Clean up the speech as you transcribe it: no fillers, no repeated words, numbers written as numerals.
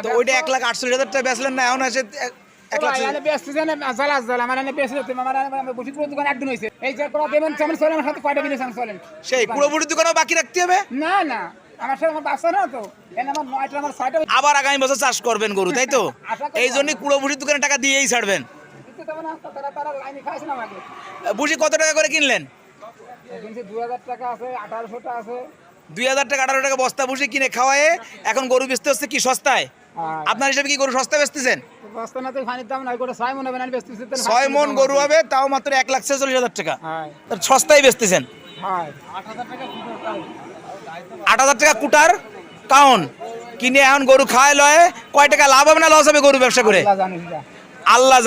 তো ওইটা 1,48,000 টাকা বেচলেন না, এখন আছে 1,00,000 সেই পুরোপুরির দোকানও বাকি রাখতে হবে না না আমার সাথে আমার বাচ্চা না তো আমার 9টা আমার 6টা আবার আগামী বছর চাষ করবেন গরু, তাই তো? এই জন্যই পুরোপুরির দোকানে টাকা দিয়েই ছাড়বেন। তারা লাইনে খাইছে না আমাকে বুঝি কত টাকা করে কিনলেন? 2000 টাকা আছে 1800 টাকা আছে 2000 টাকা 18 টাকা বস্তা ভুসি কিনে খাওয়ায় এখন গরু বেচতে হচ্ছে কি সস্তায়? আপনার হিসাবে কি গরু সস্তায় বেচতেছেন? বস্তা না তো পানির দাম নাই করে 6 মন হবে না বেচতেছি 6 মন গরু হবে তাও মাত্র 1,46,000 টাকা। সস্তায় বেচতেছেন। 8,000 টাকা কুটার কাউন কিনে এখন গরু খাওয়ায় লয়, কয় টাকা লাভ হবে না লস হবে গরু ব্যবসা করে? আল্লাহ জানে। আল্লাহ জানে।